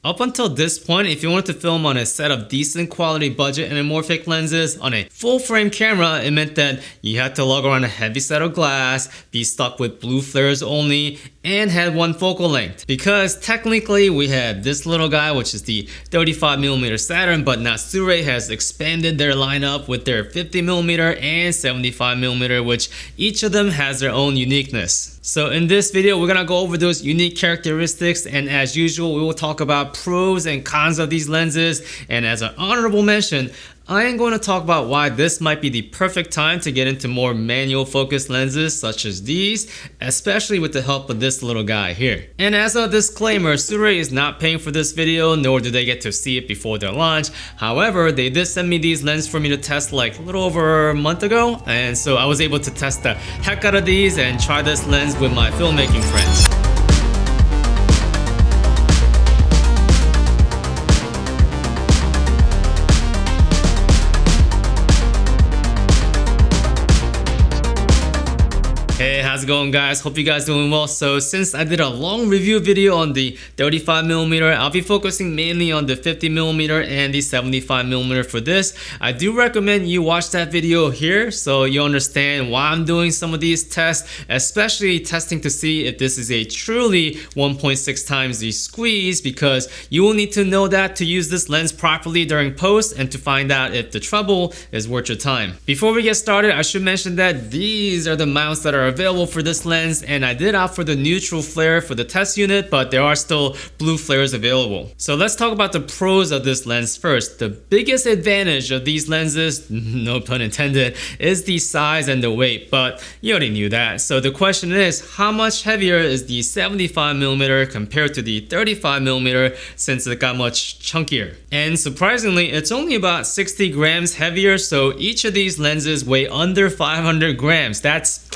Up until this point, if you wanted to film on a set of decent quality budget anamorphic lenses on a full frame camera, it meant that you had to lug around a heavy set of glass, be stuck with blue flares only, and had one focal length. Because technically we had this little guy, which is the 35mm Saturn, but now Sirui has expanded their lineup with their 50mm and 75mm, which each of them has their own uniqueness. So in this video, we're gonna go over those unique characteristics, and as usual, we will talk about pros and cons of these lenses. And as an honorable mention, I am going to talk about why this might be the perfect time to get into more manual focus lenses such as these, especially with the help of this little guy here. And as a disclaimer, Sirui is not paying for this video, nor do they get to see it before their launch. However, they did send me these lenses for me to test like a little over a month ago, and so I was able to test the heck out of these and try this lens with my filmmaking friends. Hey, how's it going, guys? Hope you guys doing well. So since I did a long review video on the 35mm, I'll be focusing mainly on the 50mm and the 75mm for this. I do recommend you watch that video here so you understand why I'm doing some of these tests, especially testing to see if this is a truly 1.6 times the squeeze, because you will need to know that to use this lens properly during post and to find out if the trouble is worth your time. Before we get started, I should mention that these are the mounts that are available for this lens, and I did opt for the neutral flare for the test unit, but there are still blue flares available. So let's talk about the pros of this lens first. The biggest advantage of these lenses, no pun intended, is the size and the weight, but you already knew that. So the question is, how much heavier is the 75mm compared to the 35mm, since it got much chunkier? And surprisingly, it's only about 60 grams heavier, so each of these lenses weigh under 500 grams. That's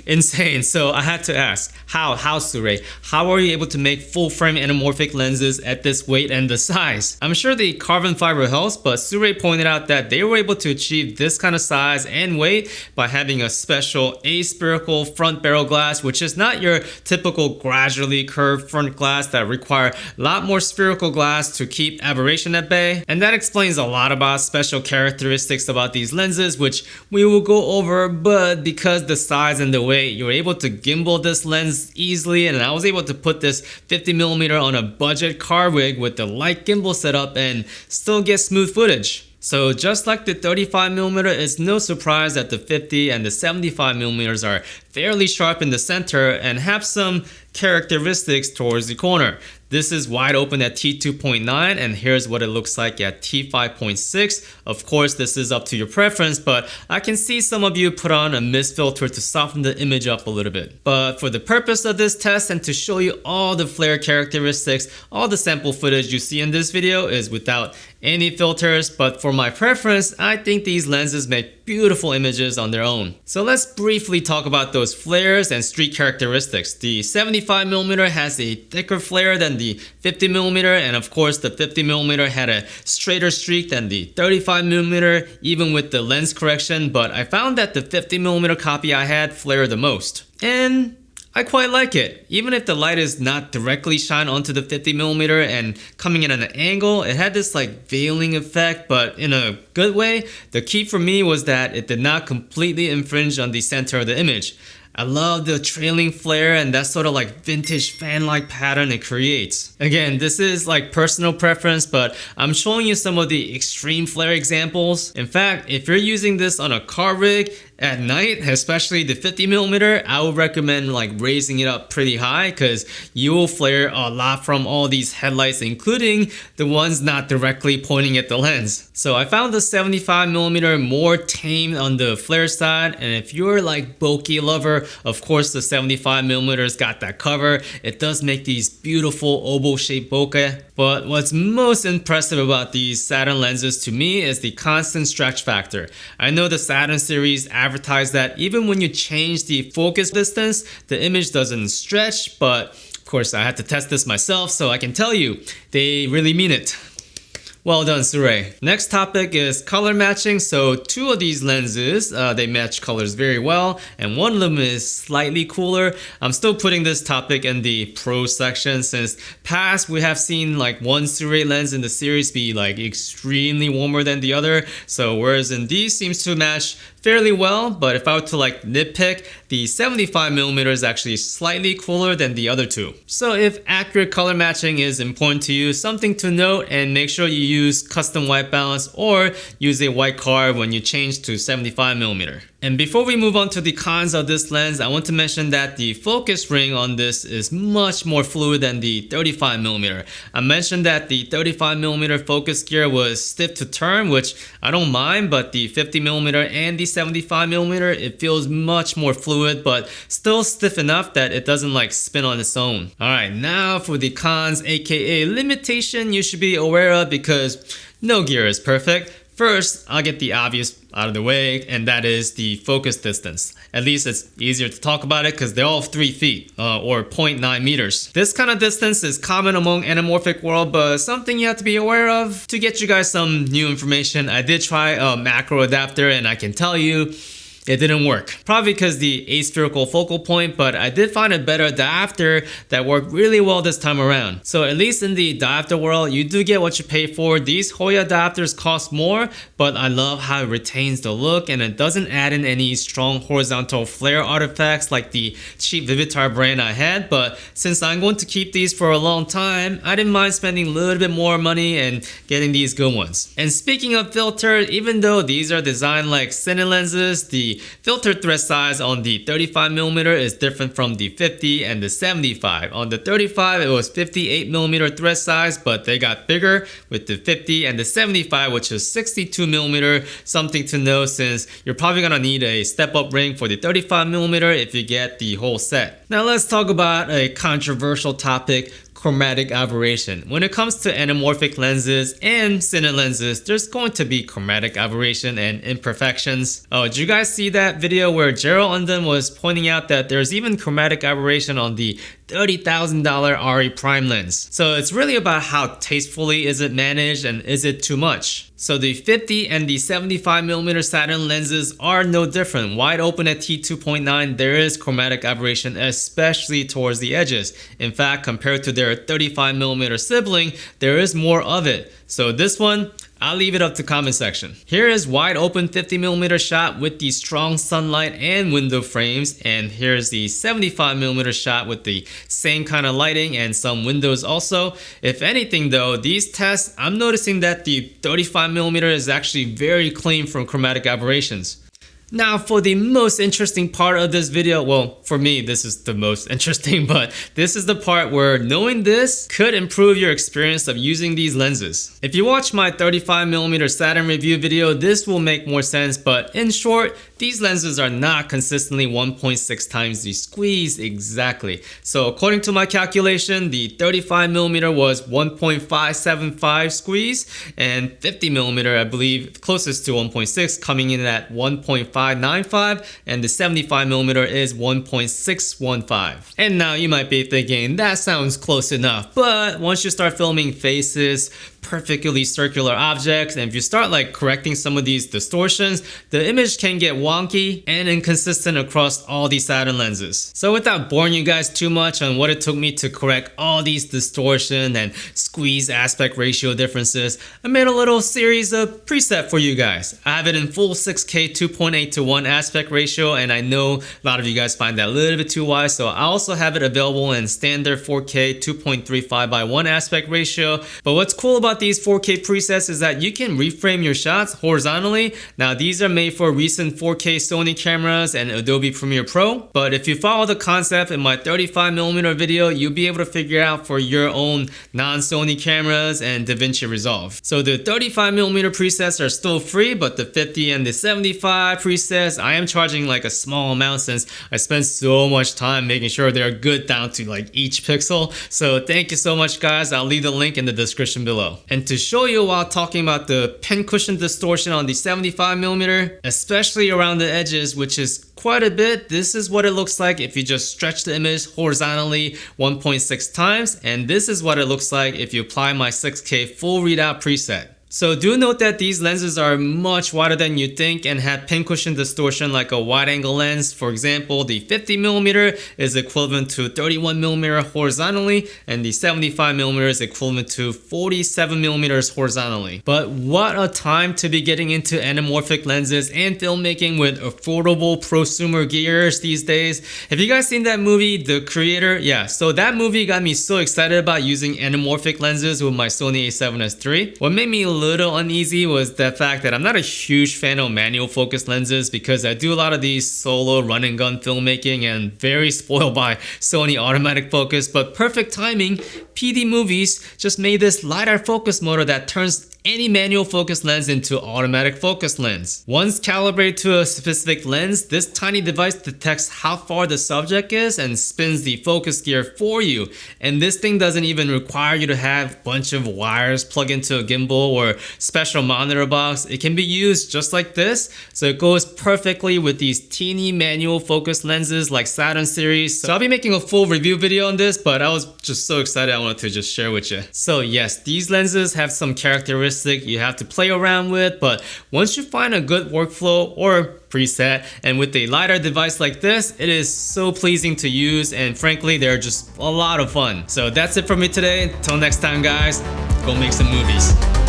insane. So I had to ask, how Sirui, how are you able to make full frame anamorphic lenses at this weight and the size? I'm sure the carbon fiber helps, but Sirui pointed out that they were able to achieve this kind of size and weight by having a special aspherical front barrel glass, which is not your typical gradually curved front glass that require a lot more spherical glass to keep aberration at bay. And that explains a lot about special characteristics about these lenses, which we will go over, but because the size and the weight, you're able to gimbal this lens easily, and I was able to put this 50mm on a budget car rig with the light gimbal setup and still get smooth footage. So just like the 35mm, it's no surprise that the 50 and the 75mm are fairly sharp in the center and have some characteristics towards the corner. This is wide open at T2.9, and here's what it looks like at T5.6. Of course, this is up to your preference, but I can see some of you put on a mist filter to soften the image up a little bit. But for the purpose of this test and to show you all the flare characteristics, all the sample footage you see in this video is without any filters, but for my preference, I think these lenses make beautiful images on their own. So let's briefly talk about those flares and streak characteristics. The 75mm has a thicker flare than the 50mm, and of course the 50mm had a straighter streak than the 35mm, even with the lens correction, but I found that the 50mm copy I had flared the most. And I quite like it. Even if the light is not directly shine onto the 50mm and coming in at an angle, it had this like veiling effect, but in a good way. The key for me was that it did not completely infringe on the center of the image. I love the trailing flare and that sort of like vintage fan-like pattern it creates. Again, this is like personal preference, but I'm showing you some of the extreme flare examples. In fact, if you're using this on a car rig at night, especially the 50mm, I would recommend like raising it up pretty high, because you will flare a lot from all these headlights, including the ones not directly pointing at the lens. So I found the 75mm more tame on the flare side, and if you're like bokeh lover, of course the 75mm's got that cover. It does make these beautiful oval shaped bokeh. But what's most impressive about these Saturn lenses to me is the constant stretch factor. I know the Saturn series advertise that even when you change the focus distance, the image doesn't stretch, but of course I had to test this myself, so I can tell you, they really mean it. Well done, Sirui. Next topic is color matching. So two of these lenses, they match colors very well, and one of them is slightly cooler. I'm still putting this topic in the pro section since past we have seen like one Sirui lens in the series be like extremely warmer than the other. So whereas in these seems to match fairly well, but if I were to like nitpick, the 75mm is actually slightly cooler than the other two. So if accurate color matching is important to you, something to note, and make sure you use custom white balance or use a white card when you change to 75mm. And before we move on to the cons of this lens, I want to mention that the focus ring on this is much more fluid than the 35mm. I mentioned that the 35mm focus gear was stiff to turn, which I don't mind, but the 50mm and the 75mm, it feels much more fluid, but still stiff enough that it doesn't like spin on its own. Alright, now for the cons, aka limitation you should be aware of, because no gear is perfect. First, I'll get the obvious out of the way, and that is the focus distance. At least it's easier to talk about it because they're all 3 feet or 0.9 meters. This kind of distance is common among anamorphic world, but something you have to be aware of. To get you guys some new information, I did try a macro adapter, and I can tell you it didn't work. Probably because the aspherical focal point, but I did find a better adapter that worked really well this time around. So at least in the diopter world, you do get what you pay for. These Hoya adapters cost more, but I love how it retains the look and it doesn't add in any strong horizontal flare artifacts like the cheap Vivitar brand I had. But since I'm going to keep these for a long time, I didn't mind spending a little bit more money and getting these good ones. And speaking of filter, even though these are designed like cine lenses, the filter thread size on the 35mm is different from the 50 and the 75. On the 35 it was 58mm thread size, but they got bigger with the 50 and the 75, which is 62mm. Something to know since you're probably gonna need a step-up ring for the 35mm if you get the whole set. Now let's talk about a controversial topic: chromatic aberration. When it comes to anamorphic lenses and cine lenses, there's going to be chromatic aberration and imperfections. Oh, did you guys see that video where Gerald Undon was pointing out that there's even chromatic aberration on the $30,000 RE prime lens? So it's really about how tastefully is it managed and is it too much. So the 50 and the 75mm Saturn lenses are no different. Wide open at t2.9, there is chromatic aberration, especially towards the edges. In fact, compared to their 35mm sibling, there is more of it. So this one, I'll leave it up to comment section. Here is wide open 50mm shot with the strong sunlight and window frames, and here's the 75mm shot with the same kind of lighting and some windows also. If anything though, these tests, I'm noticing that the 35mm is actually very clean from chromatic aberrations. Now for the most interesting part of this video, well, for me this is the most interesting, but this is the part where knowing this could improve your experience of using these lenses. If you watch my 35mm Saturn review video, this will make more sense, but in short, these lenses are not consistently 1.6 times the squeeze exactly. So according to my calculation, the 35mm was 1.575 squeeze, and 50mm I believe closest to 1.6, coming in at 1.595, and the 75mm is 1.615. And now you might be thinking, that sounds close enough, but once you start filming faces, perfectly circular objects, and if you start like correcting some of these distortions, the image can get wonky and inconsistent across all these Saturn lenses. So without boring you guys too much on what it took me to correct all these distortion and squeeze aspect ratio differences, I made a little series of preset for you guys. I have it in full 6K 2.8:1 aspect ratio, and I know a lot of you guys find that a little bit too wide, so I also have it available in standard 4K 2.35:1 aspect ratio. But what's cool about these 4K presets is that you can reframe your shots horizontally. Now these are made for recent 4K Sony cameras and Adobe Premiere Pro, but if you follow the concept in my 35mm video, you'll be able to figure out for your own non-Sony cameras and DaVinci Resolve. So the 35mm presets are still free, but the 50 and the 75 presets, I am charging like a small amount since I spent so much time making sure they're good down to like each pixel. So thank you so much guys. I'll leave the link in the description below. And to show you while talking about the pincushion distortion on the 75mm, especially around the edges, which is quite a bit, this is what it looks like if you just stretch the image horizontally 1.6 times, and this is what it looks like if you apply my 6K full readout preset. So do note that these lenses are much wider than you think and have pincushion distortion like a wide-angle lens. For example, the 50mm is equivalent to 31mm horizontally, and the 75mm is equivalent to 47mm horizontally. But what a time to be getting into anamorphic lenses and filmmaking with affordable prosumer gears these days. Have you guys seen that movie, The Creator? Yeah, so that movie got me so excited about using anamorphic lenses with my Sony a7S III. What made me a little uneasy was the fact that I'm not a huge fan of manual focus lenses because I do a lot of these solo run and gun filmmaking and very spoiled by Sony automatic focus, but perfect timing, PD Movies just made this LiDAR focus motor that turns any manual focus lens into automatic focus lens. Once calibrated to a specific lens, this tiny device detects how far the subject is and spins the focus gear for you. And this thing doesn't even require you to have a bunch of wires plugged into a gimbal or special monitor box. It can be used just like this, so it goes perfectly with these teeny manual focus lenses like Saturn series. So I'll be making a full review video on this, but I was just so excited I wanted to just share with you. So yes, these lenses have some characteristics you have to play around with, but once you find a good workflow or preset, and with a LiDAR device like this, it is so pleasing to use, and frankly, they're just a lot of fun. So that's it for me today. Until next time, guys, go make some movies.